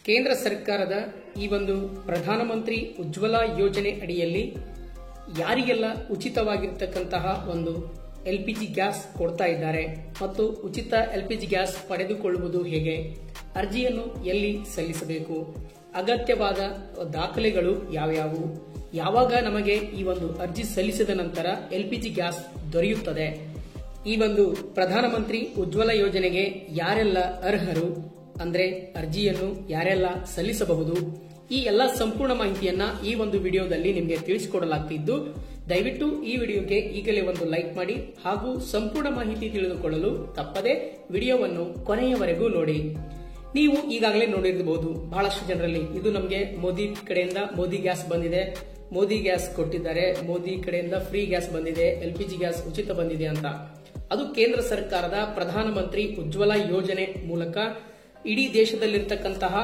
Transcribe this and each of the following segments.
ಕೇಂದ್ರ ಸರ್ಕಾರದ ಈ ಒಂದು ಪ್ರಧಾನಮಂತ್ರಿ ಉಜ್ವಲ ಯೋಜನೆ ಅಡಿಯಲ್ಲಿ ಯಾರಿಗೆಲ್ಲ ಉಚಿತವಾಗಿರತಕ್ಕಂತಹ ಒಂದು ಎಲ್ಪಿಜಿ ಗ್ಯಾಸ್ ಕೊಡ್ತಾ ಇದ್ದಾರೆ ಮತ್ತು ಉಚಿತ ಎಲ್ಪಿಜಿ ಗ್ಯಾಸ್ ಪಡೆದುಕೊಳ್ಳುವುದು ಹೇಗೆ, ಅರ್ಜಿಯನ್ನು ಎಲ್ಲಿ ಸಲ್ಲಿಸಬೇಕು, ಅಗತ್ಯವಾದ ದಾಖಲೆಗಳು ಯಾವ್ಯಾವು, ಯಾವಾಗ ನಮಗೆ ಈ ಒಂದು ಅರ್ಜಿ ಸಲ್ಲಿಸಿದ ನಂತರ ಎಲ್ಪಿಜಿ ಗ್ಯಾಸ್ ದೊರೆಯುತ್ತದೆ, ಈ ಒಂದು ಪ್ರಧಾನಮಂತ್ರಿ ಉಜ್ವಲ ಯೋಜನೆಗೆ ಯಾರೆಲ್ಲ ಅರ್ಹರು, ಅಂದ್ರೆ ಅರ್ಜಿಯನ್ನು ಯಾರೆಲ್ಲ ಸಲ್ಲಿಸಬಹುದು, ಈ ಎಲ್ಲ ಸಂಪೂರ್ಣ ಮಾಹಿತಿಯನ್ನ ಈ ಒಂದು ವಿಡಿಯೋದಲ್ಲಿ ನಿಮಗೆ ತಿಳಿಸಿಕೊಡಲಾಗ್ತಿದ್ದು, ದಯವಿಟ್ಟು ಈ ವಿಡಿಯೋಗೆ ಈಗಲೇ ಒಂದು ಲೈಕ್ ಮಾಡಿ ಹಾಗೂ ಸಂಪೂರ್ಣ ಮಾಹಿತಿ ತಿಳಿದುಕೊಳ್ಳಲು ತಪ್ಪದೆ ವಿಡಿಯೋವನ್ನು ಕೊನೆಯವರೆಗೂ ನೋಡಿ. ನೀವು ಈಗಾಗಲೇ ನೋಡಿರಬಹುದು ಬಹಳಷ್ಟು ಜನರಲ್ಲಿ ಇದು ನಮಗೆ ಮೋದಿ ಕಡೆಯಿಂದ ಮೋದಿ ಗ್ಯಾಸ್ ಬಂದಿದೆ, ಮೋದಿ ಗ್ಯಾಸ್ ಕೊಟ್ಟಿದ್ದಾರೆ, ಮೋದಿ ಕಡೆಯಿಂದ ಫ್ರೀ ಗ್ಯಾಸ್ ಬಂದಿದೆ, ಎಲ್ಪಿಜಿ ಗ್ಯಾಸ್ ಉಚಿತ ಬಂದಿದೆ ಅಂತ. ಅದು ಕೇಂದ್ರ ಸರ್ಕಾರದ ಪ್ರಧಾನಮಂತ್ರಿ ಉಜ್ವಲ ಯೋಜನೆ ಮೂಲಕ ಇಡೀ ದೇಶದಲ್ಲಿರ್ತಕ್ಕಂತಹ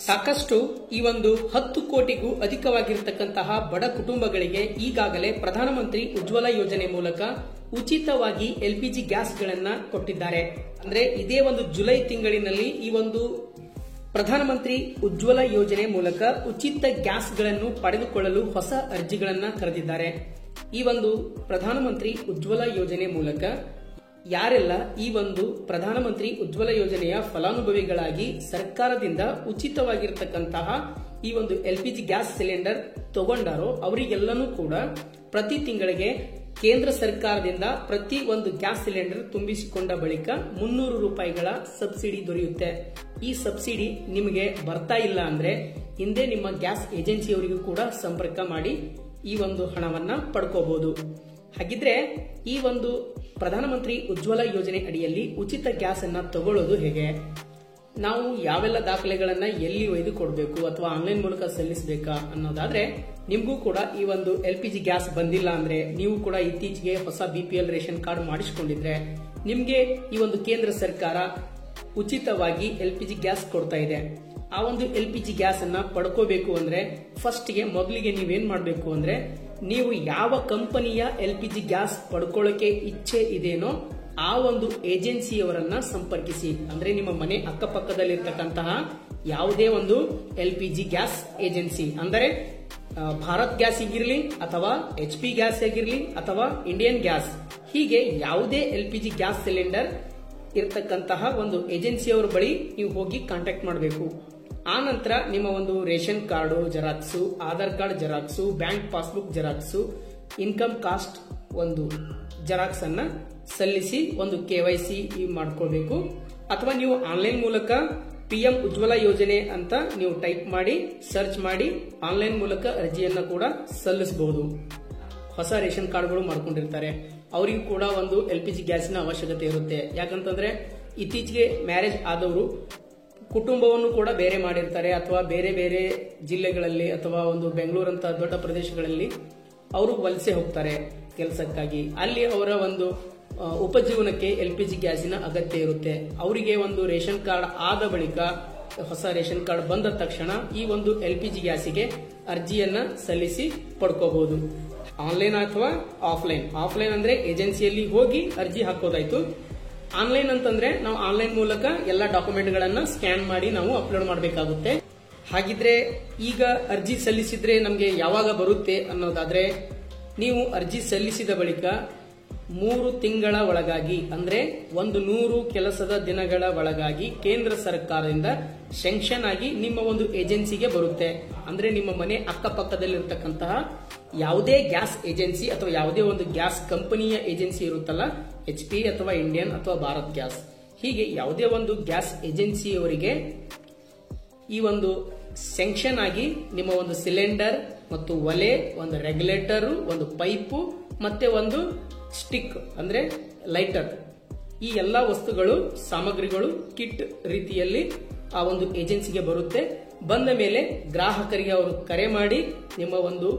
ಸಾಕಷ್ಟು ಈ ಒಂದು 10 ಕೋಟಿಗೂ ಅಧಿಕವಾಗಿರ್ತಕ್ಕಂತಹ ಬಡ ಕುಟುಂಬಗಳಿಗೆ ಈಗಾಗಲೇ ಪ್ರಧಾನಮಂತ್ರಿ ಉಜ್ವಲ ಯೋಜನೆ ಮೂಲಕ ಉಚಿತವಾಗಿ ಎಲ್ಪಿಜಿ ಗ್ಯಾಸ್ಗಳನ್ನ ಕೊಟ್ಟಿದ್ದಾರೆ. ಅಂದ್ರೆ ಇದೇ ಒಂದು ಜುಲೈ ತಿಂಗಳಿನಲ್ಲಿ ಈ ಒಂದು ಪ್ರಧಾನಮಂತ್ರಿ ಉಜ್ವಲ ಯೋಜನೆ ಮೂಲಕ ಉಚಿತ ಗ್ಯಾಸ್ಗಳನ್ನು ಪಡೆದುಕೊಳ್ಳಲು ಹೊಸ ಅರ್ಜಿಗಳನ್ನ ಕರೆದಿದ್ದಾರೆ. ಈ ಒಂದು ಪ್ರಧಾನಮಂತ್ರಿ ಉಜ್ವಲ ಯೋಜನೆ ಮೂಲಕ ಯಾರೆಲ್ಲ ಈ ಒಂದು ಪ್ರಧಾನಮಂತ್ರಿ ಉಜ್ವಲ ಯೋಜನೆಯ ಫಲಾನುಭವಿಗಳಾಗಿ ಸರ್ಕಾರದಿಂದ ಉಚಿತವಾಗಿರತಕ್ಕಂತಹ ಈ ಒಂದು ಎಲ್ಪಿಜಿ ಗ್ಯಾಸ್ ಸಿಲಿಂಡರ್ ತಗೊಂಡಾರೋ ಅವರಿಗೆಲ್ಲನೂ ಕೂಡ ಪ್ರತಿ ತಿಂಗಳಿಗೆ ಕೇಂದ್ರ ಸರ್ಕಾರದಿಂದ ಪ್ರತಿ ಒಂದು ಗ್ಯಾಸ್ ಸಿಲಿಂಡರ್ ತುಂಬಿಸಿಕೊಂಡ ಬಳಿಕ 300 ರೂಪಾಯಿಗಳ ಸಬ್ಸಿಡಿ ದೊರೆಯುತ್ತೆ. ಈ ಸಬ್ಸಿಡಿ ನಿಮಗೆ ಬರ್ತಾ ಇಲ್ಲ ಅಂದ್ರೆ ಹಿಂದೆ ನಿಮ್ಮ ಗ್ಯಾಸ್ ಏಜೆನ್ಸಿಯವರಿಗೂ ಕೂಡ ಸಂಪರ್ಕ ಮಾಡಿ ಈ ಒಂದು ಹಣವನ್ನ ಪಡ್ಕೋಬಹುದು. ಹಾಗಿದ್ರೆ ಈ ಒಂದು ಪ್ರಧಾನಮಂತ್ರಿ ಉಜ್ವಲ ಯೋಜನೆ ಅಡಿಯಲ್ಲಿ ಉಚಿತ ಗ್ಯಾಸ್ ಅನ್ನ ತಗೊಳ್ಳೋದು ಹೇಗೆ, ನಾವು ಯಾವೆಲ್ಲ ದಾಖಲೆಗಳನ್ನ ಎಲ್ಲಿ ಒಯ್ದು ಕೊಡಬೇಕು ಅಥವಾ ಆನ್ಲೈನ್ ಮೂಲಕ ಸಲ್ಲಿಸಬೇಕಾ ಅನ್ನೋದಾದ್ರೆ, ನಿಮಗೂ ಕೂಡ ಈ ಒಂದು ಎಲ್ಪಿಜಿ ಗ್ಯಾಸ್ ಬಂದಿಲ್ಲ ಅಂದ್ರೆ, ನೀವು ಕೂಡ ಇತ್ತೀಚೆಗೆ ಹೊಸ ಬಿಪಿಎಲ್ ರೇಷನ್ ಕಾರ್ಡ್ ಮಾಡಿಸಿಕೊಂಡಿದ್ರೆ ನಿಮ್ಗೆ ಈ ಒಂದು ಕೇಂದ್ರ ಸರ್ಕಾರ ಉಚಿತವಾಗಿ ಎಲ್ಪಿಜಿ ಗ್ಯಾಸ್ ಕೊಡ್ತಾ ಇದೆ. ಆ ಒಂದು ಎಲ್ಪಿಜಿ ಗ್ಯಾಸ್ ಅನ್ನ ಪಡ್ಕೋಬೇಕು ಅಂದ್ರೆ ಮೊದಲಿಗೆ ನೀವೇನ್ ಮಾಡಬೇಕು ಅಂದ್ರೆ, ನೀವು ಯಾವ ಕಂಪನಿಯ ಎಲ್ಪಿಜಿ ಗ್ಯಾಸ್ ಪಡ್ಕೊಳ್ಳೋಕೆ ಇಚ್ಛೆ ಇದೆನೋ ಆ ಒಂದು ಏಜೆನ್ಸಿಯವರನ್ನ ಸಂಪರ್ಕಿಸಿ. ಅಂದ್ರೆ ನಿಮ್ಮ ಮನೆ ಅಕ್ಕಪಕ್ಕದಲ್ಲಿರ್ತಕ್ಕಂತಹ ಯಾವುದೇ ಒಂದು ಎಲ್ಪಿಜಿ ಗ್ಯಾಸ್ ಏಜೆನ್ಸಿ, ಅಂದರೆ ಭಾರತ್ ಗ್ಯಾಸ್ ಆಗಿರ್ಲಿ ಅಥವಾ HP ಗ್ಯಾಸ್ ಆಗಿರ್ಲಿ ಅಥವಾ ಇಂಡಿಯನ್ ಗ್ಯಾಸ್, ಹೀಗೆ ಯಾವುದೇ ಎಲ್ಪಿಜಿ ಗ್ಯಾಸ್ ಸಿಲಿಂಡರ್ ಇರತಕ್ಕಂತಹ ಒಂದು ಏಜೆನ್ಸಿಯವರ ಬಳಿ ನೀವು ಹೋಗಿ ಕಾಂಟ್ಯಾಕ್ಟ್ ಮಾಡಬೇಕು. ಆ ನಂತರ ನಿಮ್ಮ ಒಂದು ration card xerox, Aadhaar card xerox, bank passbook xerox, income caste ಒಂದು ಜೆರಾಕ್ಸ್ ಅನ್ನ ಸಲ್ಲಿಸಿ ಒಂದು KYC ಮಾಡ್ಕೊಳ್ಬೇಕು. ಅಥವಾ ನೀವು ಆನ್ಲೈನ್ ಮೂಲಕ PM ಉಜ್ವಲ ಯೋಜನೆ ಅಂತ ನೀವು ಟೈಪ್ ಮಾಡಿ ಸರ್ಚ್ ಮಾಡಿ ಆನ್ಲೈನ್ ಮೂಲಕ ಅರ್ಜಿಯನ್ನ ಕೂಡ ಸಲ್ಲಿಸಬಹುದು. ಹೊಸ ರೇಷನ್ ಕಾರ್ಡ್ಗಳು ಮಾಡ್ಕೊಂಡಿರ್ತಾರೆ, ಅವರಿಗೂ ಕೂಡ ಒಂದು ಎಲ್ಪಿಜಿ ಗ್ಯಾಸ್ನ ಅವಶ್ಯಕತೆ ಇರುತ್ತೆ. ಯಾಕಂತಂದ್ರೆ ಇತ್ತೀಚೆಗೆ ಮ್ಯಾರೇಜ್ ಆದವರು ಕುಟುಂಬವನ್ನು ಕೂಡ ಬೇರೆ ಮಾಡಿರ್ತಾರೆ ಅಥವಾ ಬೇರೆ ಬೇರೆ ಜಿಲ್ಲೆಗಳಲ್ಲಿ ಅಥವಾ ಒಂದು ಬೆಂಗಳೂರಂತ ದೊಡ್ಡ ಪ್ರದೇಶಗಳಲ್ಲಿ ಅವರು ವಲಸೆ ಹೋಗ್ತಾರೆ ಕೆಲಸಕ್ಕಾಗಿ. ಅಲ್ಲಿ ಅವರ ಒಂದು ಉಪಜೀವನಕ್ಕೆ ಎಲ್ಪಿಜಿ ಗ್ಯಾಸಿನ ಅಗತ್ಯ ಇರುತ್ತೆ. ಅವರಿಗೆ ಒಂದು ರೇಷನ್ ಕಾರ್ಡ್ ಆದ ಬಳಿಕ, ಹೊಸ ರೇಷನ್ ಕಾರ್ಡ್ ಬಂದ ತಕ್ಷಣ ಈ ಒಂದು ಎಲ್ಪಿಜಿ ಗ್ಯಾಸಿಗೆ ಅರ್ಜಿಯನ್ನ ಸಲ್ಲಿಸಿ ಪಡ್ಕೋಬಹುದು. ಆನ್ಲೈನ್ ಅಥವಾ ಆಫ್ಲೈನ್. ಆಫ್ಲೈನ್ ಅಂದ್ರೆ ಏಜೆನ್ಸಿಯಲ್ಲಿ ಹೋಗಿ ಅರ್ಜಿ ಹಾಕೋದಾಯ್ತು. ಆನ್ಲೈನ್ ಅಂತಂದ್ರೆ ನಾವು ಆನ್ಲೈನ್ ಮೂಲಕ ಎಲ್ಲ ಡಾಕ್ಯುಮೆಂಟ್ ಗಳನ್ನ ಸ್ಕ್ಯಾನ್ ಮಾಡಿ ನಾವು ಅಪ್ಲೋಡ್ ಮಾಡಬೇಕಾಗುತ್ತೆ. ಹಾಗಿದ್ರೆ ಈಗ ಅರ್ಜಿ ಸಲ್ಲಿಸಿದ್ರೆ ನಮಗೆ ಯಾವಾಗ ಬರುತ್ತೆ ಅನ್ನೋದಾದ್ರೆ, ನೀವು ಅರ್ಜಿ ಸಲ್ಲಿಸಿದ ಬಳಿಕ 3 ತಿಂಗಳ ಒಳಗಾಗಿ ಅಂದ್ರೆ 100 ಕೆಲಸದ ದಿನಗಳ ಒಳಗಾಗಿ ಕೇಂದ್ರ ಸರ್ಕಾರದಿಂದ ಸ್ಯಾಂಕ್ಷನ್ ಆಗಿ ನಿಮ್ಮ ಒಂದು ಏಜೆನ್ಸಿಗೆ ಬರುತ್ತೆ. ಅಂದ್ರೆ ನಿಮ್ಮ ಮನೆ ಅಕ್ಕಪಕ್ಕದಲ್ಲಿರ್ತಕ್ಕಂತಹ ಯಾವುದೇ ಗ್ಯಾಸ್ ಏಜೆನ್ಸಿ ಅಥವಾ ಯಾವುದೇ ಒಂದು ಗ್ಯಾಸ್ ಕಂಪನಿಯ ಏಜೆನ್ಸಿ ಇರುತ್ತಲ್ಲ, HP ಅಥವಾ ಇಂಡಿಯನ್ ಅಥವಾ ಭಾರತ್ ಗ್ಯಾಸ್, ಹೀಗೆ ಯಾವುದೇ ಒಂದು ಗ್ಯಾಸ್ ಏಜೆನ್ಸಿಯವರಿಗೆ ಈ ಒಂದು ಸ್ಯಾಂಕ್ಷನ್ ಆಗಿ ನಿಮ್ಮ ಒಂದು ಸಿಲಿಂಡರ್ ಮತ್ತು ಒಲೆ, ಒಂದು ರೆಗ್ಯುಲೇಟರ್, ಒಂದು ಪೈಪು ಮತ್ತೆ ಒಂದು ಸ್ಟಿಕ್ ಅಂದ್ರೆ ಲೈಟರ್, ಈ ಎಲ್ಲಾ ವಸ್ತುಗಳು ಸಾಮಗ್ರಿಗಳು ಕಿಟ್ ರೀತಿಯಲ್ಲಿ ಆ ಒಂದು ಏಜೆನ್ಸಿಗೆ ಬರುತ್ತೆ. ಬಂದ ಮೇಲೆ ಗ್ರಾಹಕರಿಗೆ ಅವರು ಕರೆ ಮಾಡಿ ನಿಮ್ಮ ಒಂದು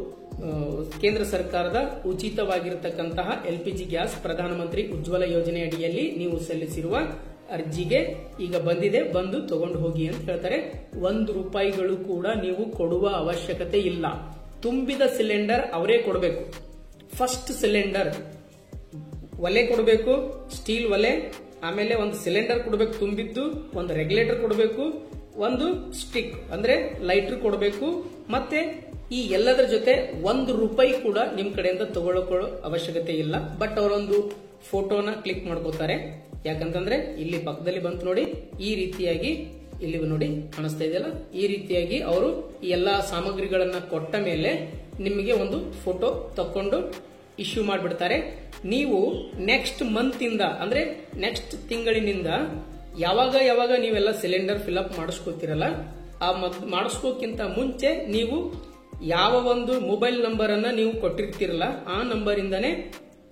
ಕೇಂದ್ರ ಸರ್ಕಾರದ ಉಚಿತವಾಗಿರತಕ್ಕಂತಹ ಎಲ್ಪಿಜಿ ಗ್ಯಾಸ್ ಪ್ರಧಾನಮಂತ್ರಿ ಉಜ್ವಲ ಯೋಜನೆ ಅಡಿಯಲ್ಲಿ ನೀವು ಸಲ್ಲಿಸಿರುವ ಅರ್ಜಿಗೆ ಈಗ ಬಂದಿದೆ, ಬಂದು ತಗೊಂಡು ಹೋಗಿ ಅಂತ ಹೇಳ್ತಾರೆ. 1 ರೂಪಾಯಿಗಳು ಕೂಡ ನೀವು ಕೊಡುವ ಅವಶ್ಯಕತೆ ಇಲ್ಲ. ತುಂಬಿದ ಸಿಲಿಂಡರ್ ಅವರೇ ಕೊಡಬೇಕು. ಫಸ್ಟ್ ಸಿಲಿಂಡರ್ ಒಲೆ ಕೊಡಬೇಕು, ಸ್ಟೀಲ್ ಒಲೆ, ಆಮೇಲೆ ಒಂದು ಸಿಲಿಂಡರ್ ಕೊಡಬೇಕು ತುಂಬಿದ್ದು, ಒಂದು ರೆಗ್ಯುಲೇಟರ್ ಕೊಡಬೇಕು, ಒಂದು ಸ್ಟಿಕ್ ಅಂದ್ರೆ ಲೈಟರ್ ಕೊಡಬೇಕು. ಮತ್ತೆ ಈ ಎಲ್ಲದರ ಜೊತೆ ₹1 ಕೂಡ ನಿಮ್ ಕಡೆಯಿಂದ ತಗೊಳ್ಳೋ ಅವಶ್ಯಕತೆ ಇಲ್ಲ. ಬಟ್ ಅವರೊಂದು ಫೋಟೋನ ಕ್ಲಿಕ್ ಮಾಡ್ಕೋತಾರೆ. ಯಾಕಂತಂದ್ರೆ ಇಲ್ಲಿ ಪಕ್ಕದಲ್ಲಿ ಬಂತು ನೋಡಿ, ಈ ರೀತಿಯಾಗಿ ಇಲ್ಲಿ ನೋಡಿ ಕಾಣಿಸ್ತಾ ಇದೆಯಲ್ಲ, ಈ ರೀತಿಯಾಗಿ ಅವರು ಈ ಎಲ್ಲಾ ಸಾಮಗ್ರಿಗಳನ್ನ ಕೊಟ್ಟ ಮೇಲೆ ನಿಮಗೆ ಒಂದು ಫೋಟೋ ತಕೊಂಡು ಇಶ್ಯೂ ಮಾಡಿಬಿಡ್ತಾರೆ. ನೀವು ನೆಕ್ಸ್ಟ್ ಮಂತ್ ಇಂದ ಅಂದ್ರೆ ನೆಕ್ಸ್ಟ್ ತಿಂಗಳಿನಿಂದ ಯಾವಾಗ ನೀವೆಲ್ಲ ಸಿಲಿಂಡರ್ ಫಿಲ್ಅಪ್ ಮಾಡಿಸ್ಕೋತಿರಲ್ಲ, ಆ ಮಾಡಿಸ್ಕೋಕ್ಕಿಂತ ಮುಂಚೆ ನೀವು ಯಾವ ಒಂದು ಮೊಬೈಲ್ ನಂಬರ್ ಅನ್ನ ನೀವು ಕೊಟ್ಟಿರ್ತೀರಲ್ಲ, ಆ ನಂಬರ್ ಇಂದಾನೆ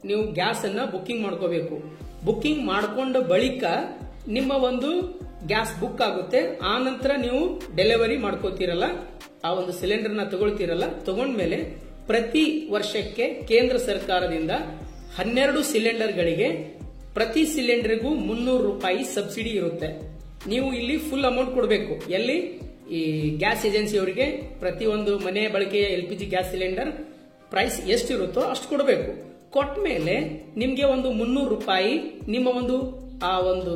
ನೀವು ಗ್ಯಾಸ್ ಅನ್ನ ಬುಕ್ಕಿಂಗ್ ಮಾಡ್ಕೋಬೇಕು. ಬುಕ್ಕಿಂಗ್ ಮಾಡ್ಕೊಂಡ ಬಳಿಕ ನಿಮ್ಮ ಒಂದು ಗ್ಯಾಸ್ ಬುಕ್ ಆಗುತ್ತೆ. ಆ ನಂತರ ನೀವು ಡೆಲಿವರಿ ಮಾಡ್ಕೋತಿರಲ್ಲ, ಆ ಒಂದು ಸಿಲಿಂಡರ್ ನ ತಗೊಳ್ತಿರಲ್ಲ, ತಗೊಂಡ್ಮೇಲೆ ಪ್ರತಿ ವರ್ಷಕ್ಕೆ ಕೇಂದ್ರ ಸರ್ಕಾರದಿಂದ 12 ಸಿಲಿಂಡರ್ಗಳಿಗೆ ಪ್ರತಿ ಸಿಲಿಂಡರ್ಗೂ ₹300 ಸಬ್ಸಿಡಿ ಇರುತ್ತೆ. ನೀವು ಇಲ್ಲಿ ಫುಲ್ ಅಮೌಂಟ್ ಕೊಡಬೇಕು. ಎಲ್ಲಿ? ಈ ಗ್ಯಾಸ್ ಏಜೆನ್ಸಿ ಅವರಿಗೆ ಪ್ರತಿ ಒಂದು ಮನೆ ಬಳಕೆಯ LPG ಗ್ಯಾಸ್ ಸಿಲಿಂಡರ್ ಪ್ರೈಸ್ ಎಷ್ಟಿರುತ್ತೋ ಅಷ್ಟು ಕೊಡಬೇಕು. ಕೊಟ್ಟ ಮೇಲೆ ನಿಮ್ಗೆ ಒಂದು ₹300 ನಿಮ್ಮ ಒಂದು ಆ ಒಂದು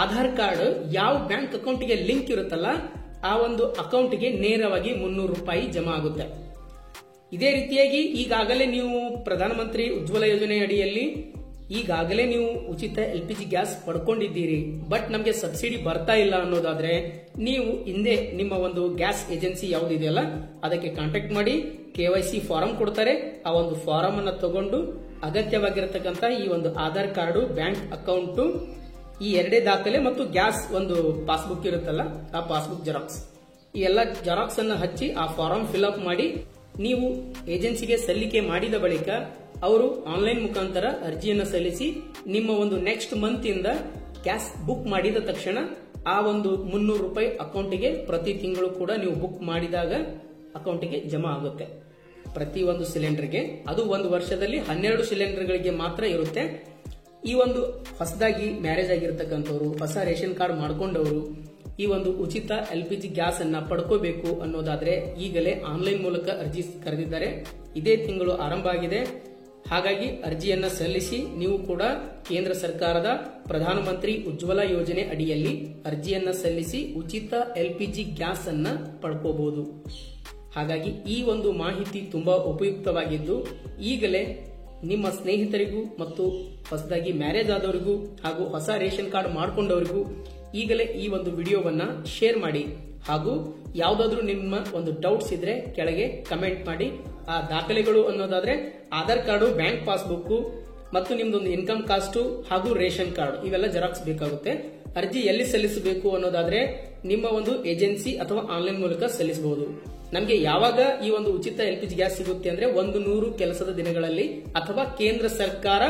ಆಧಾರ್ ಕಾರ್ಡ್ ಯಾವ ಬ್ಯಾಂಕ್ ಅಕೌಂಟ್ಗೆ ಲಿಂಕ್ ಇರುತ್ತಲ್ಲ, ಆ ಒಂದು ಅಕೌಂಟ್ಗೆ ನೇರವಾಗಿ ₹300 ಜಮಾ ಆಗುತ್ತೆ. ಇದೇ ರೀತಿಯಾಗಿ ಈಗಾಗಲೇ ನೀವು ಪ್ರಧಾನಮಂತ್ರಿ ಉಜ್ವಲ ಯೋಜನೆ ಅಡಿಯಲ್ಲಿ ಈಗಾಗಲೇ ನೀವು ಉಚಿತ LPG ಗ್ಯಾಸ್ ಪಡ್ಕೊಂಡಿದ್ದೀರಿ, ಬಟ್ ನಮಗೆ ಸಬ್ಸಿಡಿ ಬರ್ತಾ ಇಲ್ಲ ಅನ್ನೋದಾದ್ರೆ ನೀವು ಹಿಂದೆ ನಿಮ್ಮ ಒಂದು ಗ್ಯಾಸ್ ಏಜೆನ್ಸಿ ಯಾವುದಿದೆಯಲ್ಲ ಅದಕ್ಕೆ ಕಾಂಟ್ಯಾಕ್ಟ್ ಮಾಡಿ. KYC ಫಾರಂ ಕೊಡ್ತಾರೆ. ಆ ಒಂದು ಫಾರಂ ಅನ್ನ ತಗೊಂಡು ಅಗತ್ಯವಾಗಿರತಕ್ಕಂತ ಈ ಒಂದು ಆಧಾರ್ ಕಾರ್ಡು, ಬ್ಯಾಂಕ್ ಅಕೌಂಟ್, ಈ ಎರಡೇ ದಾಖಲೆ ಮತ್ತು ಗ್ಯಾಸ್ ಒಂದು ಪಾಸ್ಬುಕ್ ಇರುತ್ತಲ್ಲ, ಆ ಪಾಸ್ಬುಕ್ ಜೆರಾಕ್ಸ್, ಈ ಎಲ್ಲ ಜೆರಾಕ್ಸ್ ಅನ್ನ ಹಚ್ಚಿ ಆ ಫಾರಂ ಫಿಲ್ಅಪ್ ಮಾಡಿ ನೀವು ಏಜೆನ್ಸಿಗೆ ಸಲ್ಲಿಕೆ ಮಾಡಿದ ಬಳಿಕ ಅವರು ಆನ್ಲೈನ್ ಮುಖಾಂತರ ಅರ್ಜಿಯನ್ನು ಸಲ್ಲಿಸಿ ನಿಮ್ಮ ಒಂದು ನೆಕ್ಸ್ಟ್ ಮಂತ್ ಇಂದ ಗ್ಯಾಸ್ ಬುಕ್ ಮಾಡಿದ ತಕ್ಷಣ ಆ ಒಂದು ₹300 ಅಕೌಂಟಿಗೆ ಪ್ರತಿ ತಿಂಗಳು ಕೂಡ ನೀವು ಬುಕ್ ಮಾಡಿದಾಗ ಅಕೌಂಟಿಗೆ ಜಮಾ ಆಗುತ್ತೆ. ಪ್ರತಿ ಒಂದು ಸಿಲಿಂಡರ್ಗೆ ಅದು ಒಂದು ವರ್ಷದಲ್ಲಿ 12 ಸಿಲಿಂಡರ್ಗಳಿಗೆ ಮಾತ್ರ ಇರುತ್ತೆ. ಈ ಒಂದು ಹೊಸದಾಗಿ ಮ್ಯಾರೇಜ್ ಆಗಿರ್ತಕ್ಕಂಥವ್ರು, ಹೊಸ ರೇಷನ್ ಕಾರ್ಡ್ ಮಾಡ್ಕೊಂಡವರು ಈ ಒಂದು ಉಚಿತ LPG ಗ್ಯಾಸ್ ಅನ್ನ ಪಡ್ಕೋಬೇಕು ಅನ್ನೋದಾದ್ರೆ ಈಗಲೇ ಆನ್ಲೈನ್ ಮೂಲಕ ಅರ್ಜಿ ಕರೆದಿದ್ದಾರೆ. ಇದೇ ತಿಂಗಳು ಆರಂಭ ಆಗಿದೆ. ಹಾಗಾಗಿ ಅರ್ಜಿಯನ್ನ ಸಲ್ಲಿಸಿ ನೀವು ಕೂಡ ಕೇಂದ್ರ ಸರ್ಕಾರದ ಪ್ರಧಾನಮಂತ್ರಿ ಉಜ್ವಲ ಯೋಜನೆ ಅಡಿಯಲ್ಲಿ ಅರ್ಜಿಯನ್ನ ಸಲ್ಲಿಸಿ ಉಚಿತ LPG ಗ್ಯಾಸ್ ಅನ್ನ ಪಡ್ಕೋಬಹುದು. ಹಾಗಾಗಿ ಈ ಒಂದು ಮಾಹಿತಿ ತುಂಬಾ ಉಪಯುಕ್ತವಾಗಿದ್ದು ಈಗಲೇ ನಿಮ್ಮ ಸ್ನೇಹಿತರಿಗೂ ಮತ್ತು ಹೊಸದಾಗಿ ಮ್ಯಾರೇಜ್ ಆದವರಿಗೂ ಹಾಗೂ ಹೊಸ ರೇಷನ್ ಕಾರ್ಡ್ ಮಾಡಿಕೊಂಡವರಿಗೂ ಈಗಲೇ ಈ ಒಂದು ವಿಡಿಯೋವನ್ನ ಶೇರ್ ಮಾಡಿ. ಹಾಗೂ ಯಾವ್ದಾದ್ರು ನಿಮ್ಮ ಒಂದು ಡೌಟ್ಸ್ ಇದ್ರೆ ಕೆಳಗೆ ಕಮೆಂಟ್ ಮಾಡಿ. ಆ ದಾಖಲೆಗಳು ಅನ್ನೋದಾದ್ರೆ ಆಧಾರ್ ಕಾರ್ಡು, ಬ್ಯಾಂಕ್ ಪಾಸ್ಬುಕ್ ಮತ್ತು ನಿಮ್ದೊಂದು ಇನ್ಕಮ್ ಕಾಸ್ಟ್ ಹಾಗೂ ರೇಷನ್ ಕಾರ್ಡ್ ಇವೆಲ್ಲ ಜೆರಾಕ್ಸ್ ಬೇಕಾಗುತ್ತೆ. ಅರ್ಜಿ ಎಲ್ಲಿ ಸಲ್ಲಿಸಬೇಕು ಅನ್ನೋದಾದ್ರೆ ನಿಮ್ಮ ಒಂದು ಏಜೆನ್ಸಿ ಅಥವಾ ಆನ್ಲೈನ್ ಮೂಲಕ ಸಲ್ಲಿಸಬಹುದು. ನಮಗೆ ಯಾವಾಗ ಈ ಒಂದು ಉಚಿತ LPG ಗ್ಯಾಸ್ ಸಿಗುತ್ತೆ ಅಂದ್ರೆ 100 ಕೆಲಸದ ದಿನಗಳಲ್ಲಿ ಅಥವಾ ಕೇಂದ್ರ ಸರ್ಕಾರ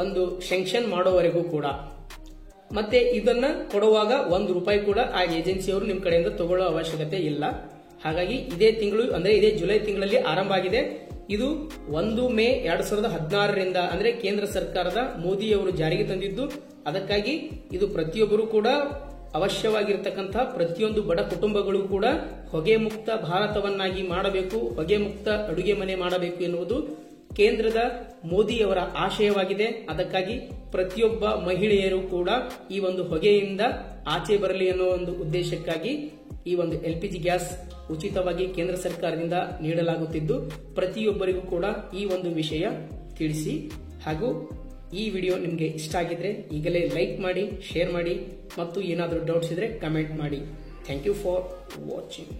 ಒಂದು ಶೆಂಕ್ಷನ್ ಮಾಡೋವರೆಗೂ ಕೂಡ. ಮತ್ತೆ ಇದನ್ನ ಕೊಡುವಾಗ ₹1 ಕೂಡ ಆ ಏಜೆನ್ಸಿಯವರು ನಿಮ್ ಕಡೆಯಿಂದ ತಗೊಳ್ಳೋ ಅವಶ್ಯಕತೆ ಇಲ್ಲ. ಹಾಗಾಗಿ ಇದೇ ತಿಂಗಳು ಅಂದ್ರೆ ಇದೇ ಜುಲೈ ತಿಂಗಳಲ್ಲಿ ಆರಂಭ ಆಗಿದೆ. ಇದು 1 ಮೇ 2016ರಿಂದ ಅಂದ್ರೆ ಕೇಂದ್ರ ಸರ್ಕಾರದ ಮೋದಿ ಅವರು ಜಾರಿಗೆ ತಂದಿದ್ದು. ಅದಕ್ಕಾಗಿ ಇದು ಪ್ರತಿಯೊಬ್ಬರು ಕೂಡ ಅವಶ್ಯವಾಗಿರತಕ್ಕಂತಹ ಪ್ರತಿಯೊಂದು ಬಡ ಕುಟುಂಬಗಳು ಕೂಡ ಹೊಗೆ ಮುಕ್ತ ಭಾರತವನ್ನಾಗಿ ಮಾಡಬೇಕು, ಹೊಗೆ ಮುಕ್ತ ಅಡುಗೆ ಮನೆ ಮಾಡಬೇಕು ಎನ್ನುವುದು ಕೇಂದ್ರದ ಮೋದಿಯವರ ಆಶಯವಾಗಿದೆ. ಅದಕ್ಕಾಗಿ ಪ್ರತಿಯೊಬ್ಬ ಮಹಿಳೆಯರು ಕೂಡ ಈ ಒಂದು ಹೊಗೆಯಿಂದ ಆಚೆ ಬರಲಿ ಅನ್ನೋ ಒಂದು ಉದ್ದೇಶಕ್ಕಾಗಿ ಈ ಒಂದು LPG ಗ್ಯಾಸ್ ಉಚಿತವಾಗಿ ಕೇಂದ್ರ ಸರ್ಕಾರದಿಂದ ನೀಡಲಾಗುತ್ತಿದ್ದು ಪ್ರತಿಯೊಬ್ಬರಿಗೂ ಕೂಡ ಈ ಒಂದು ವಿಷಯ ತಿಳಿಸಿ. ಹಾಗೂ ಈ ವಿಡಿಯೋ ನಿಮಗೆ ಇಷ್ಟ ಆಗಿದ್ರೆ ಈಗಲೇ ಲೈಕ್ ಮಾಡಿ, ಶೇರ್ ಮಾಡಿ ಮತ್ತು ಏನಾದರೂ ಡೌಟ್ಸ್ ಇದ್ರೆ ಕಮೆಂಟ್ ಮಾಡಿ. Thank you for watching.